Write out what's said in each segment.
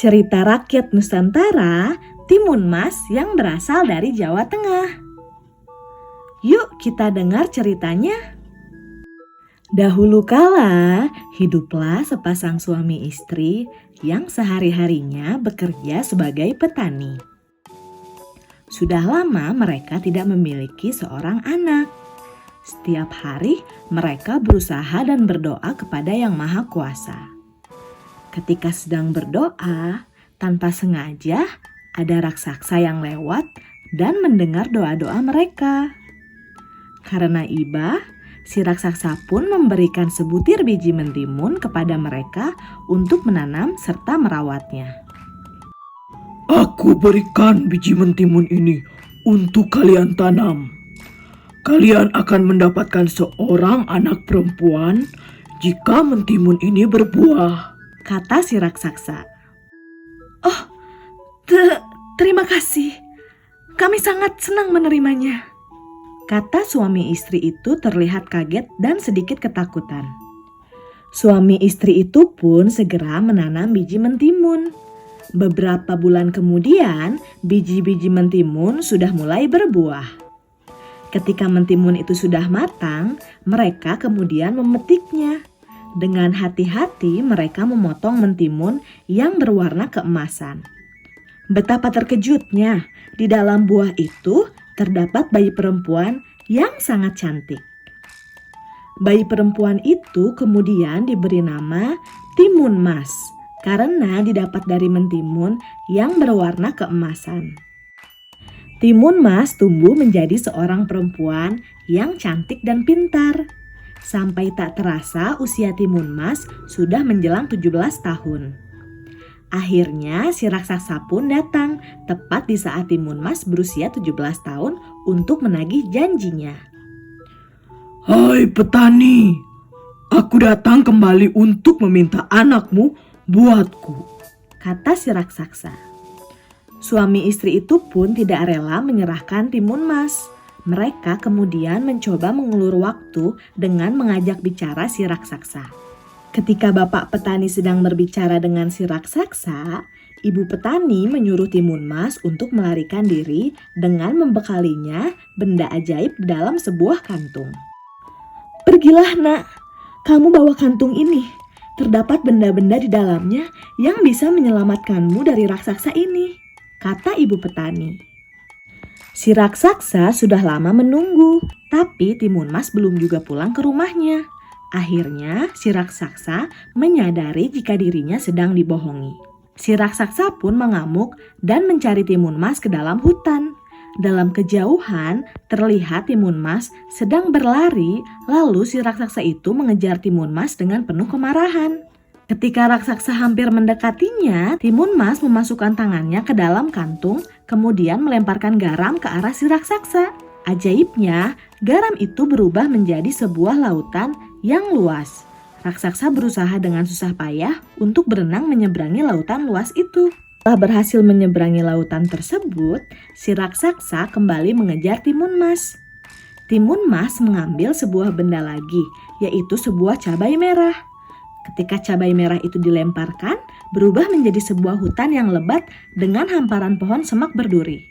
Cerita rakyat Nusantara, Timun Mas yang berasal dari Jawa Tengah. Yuk kita dengar ceritanya. Dahulu kala, hiduplah sepasang suami istri yang sehari-harinya bekerja sebagai petani. Sudah lama mereka tidak memiliki seorang anak. Setiap hari mereka berusaha dan berdoa kepada Yang Maha Kuasa. Ketika sedang berdoa, tanpa sengaja ada raksasa yang lewat dan mendengar doa-doa mereka. Karena iba, si raksasa pun memberikan sebutir biji mentimun kepada mereka untuk menanam serta merawatnya. Aku berikan biji mentimun ini untuk kalian tanam. Kalian akan mendapatkan seorang anak perempuan jika mentimun ini berbuah, kata si raksasa. Oh, terima kasih. Kami sangat senang menerimanya, kata suami istri itu terlihat kaget dan sedikit ketakutan. Suami istri itu pun segera menanam biji mentimun. Beberapa bulan kemudian, biji-biji mentimun sudah mulai berbuah. Ketika mentimun itu sudah matang, mereka kemudian memetiknya. Dengan hati-hati mereka memotong mentimun yang berwarna keemasan. Betapa terkejutnya, di dalam buah itu terdapat bayi perempuan yang sangat cantik. Bayi perempuan itu kemudian diberi nama Timun Mas karena didapat dari mentimun yang berwarna keemasan. Timun Mas tumbuh menjadi seorang perempuan yang cantik dan pintar. Sampai tak terasa usia Timun Mas sudah menjelang 17 tahun. Akhirnya si raksasa pun datang tepat di saat Timun Mas berusia 17 tahun untuk menagih janjinya. Hai petani, aku datang kembali untuk meminta anakmu buatku, kata si raksasa. Suami istri itu pun tidak rela menyerahkan Timun Mas. Mereka kemudian mencoba mengulur waktu dengan mengajak bicara si raksasa. Ketika bapak petani sedang berbicara dengan si raksasa, ibu petani menyuruh Timun Mas untuk melarikan diri dengan membekalinya benda ajaib di dalam sebuah kantung. Pergilah nak, kamu bawa kantung ini. Terdapat benda-benda di dalamnya yang bisa menyelamatkanmu dari raksasa ini, kata ibu petani. Si raksasa sudah lama menunggu, tapi Timun Mas belum juga pulang ke rumahnya. Akhirnya si raksasa menyadari jika dirinya sedang dibohongi. Si raksasa pun mengamuk dan mencari Timun Mas ke dalam hutan. Dalam kejauhan terlihat Timun Mas sedang berlari, lalu si raksasa itu mengejar Timun Mas dengan penuh kemarahan. Ketika raksasa hampir mendekatinya, Timun Mas memasukkan tangannya ke dalam kantung, kemudian melemparkan garam ke arah si raksasa. Ajaibnya, garam itu berubah menjadi sebuah lautan yang luas. Raksasa berusaha dengan susah payah untuk berenang menyeberangi lautan luas itu. Setelah berhasil menyeberangi lautan tersebut, si raksasa kembali mengejar Timun Mas. Timun Mas mengambil sebuah benda lagi, yaitu sebuah cabai merah. Ketika cabai merah itu dilemparkan, berubah menjadi sebuah hutan yang lebat dengan hamparan pohon semak berduri.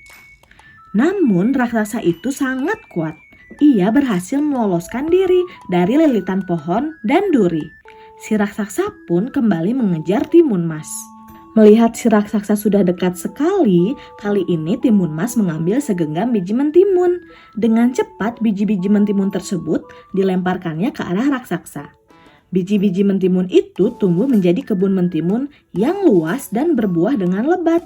Namun raksasa itu sangat kuat. Ia berhasil meloloskan diri dari lilitan pohon dan duri. Si raksasa pun kembali mengejar Timun Mas. Melihat si raksasa sudah dekat sekali, kali ini Timun Mas mengambil segenggam biji mentimun. Dengan cepat biji-biji mentimun tersebut dilemparkannya ke arah raksasa. Biji-biji mentimun itu tumbuh menjadi kebun mentimun yang luas dan berbuah dengan lebat.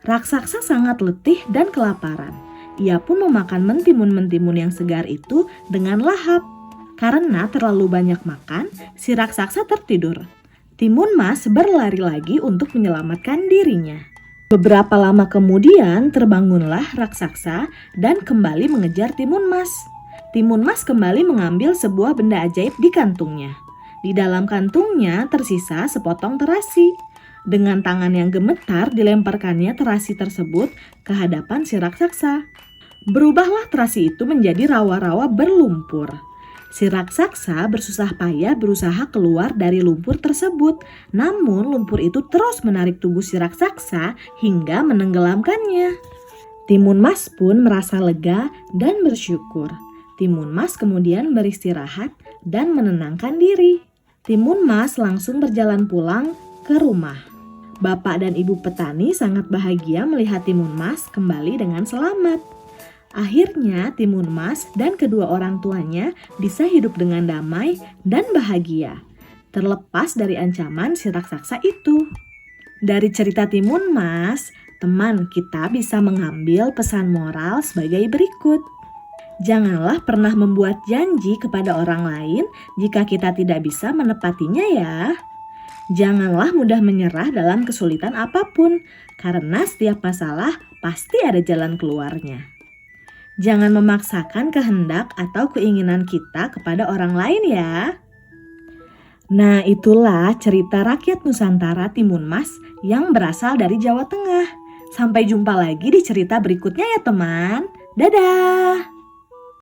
Raksasa sangat letih dan kelaparan. Ia pun memakan mentimun-mentimun yang segar itu dengan lahap. Karena terlalu banyak makan, si raksasa tertidur. Timun Mas berlari lagi untuk menyelamatkan dirinya. Beberapa lama kemudian terbangunlah raksasa dan kembali mengejar Timun Mas. Timun Mas kembali mengambil sebuah benda ajaib di kantungnya. Di dalam kantungnya tersisa sepotong terasi. Dengan tangan yang gemetar dilemparkannya terasi tersebut ke hadapan si raksasa. Berubahlah terasi itu menjadi rawa-rawa berlumpur. Si raksasa bersusah payah berusaha keluar dari lumpur tersebut. Namun lumpur itu terus menarik tubuh si raksasa hingga menenggelamkannya. Timun Mas pun merasa lega dan bersyukur. Timun Mas kemudian beristirahat dan menenangkan diri. Timun Mas langsung berjalan pulang ke rumah. Bapak dan ibu petani sangat bahagia melihat Timun Mas kembali dengan selamat. Akhirnya Timun Mas dan kedua orang tuanya bisa hidup dengan damai dan bahagia, terlepas dari ancaman si raksasa itu. Dari cerita Timun Mas, teman, kita bisa mengambil pesan moral sebagai berikut. Janganlah pernah membuat janji kepada orang lain jika kita tidak bisa menepatinya ya. Janganlah mudah menyerah dalam kesulitan apapun, karena setiap masalah pasti ada jalan keluarnya. Jangan memaksakan kehendak atau keinginan kita kepada orang lain ya. Nah, itulah cerita rakyat Nusantara Timun Mas yang berasal dari Jawa Tengah. Sampai jumpa lagi di cerita berikutnya ya teman. Dadah!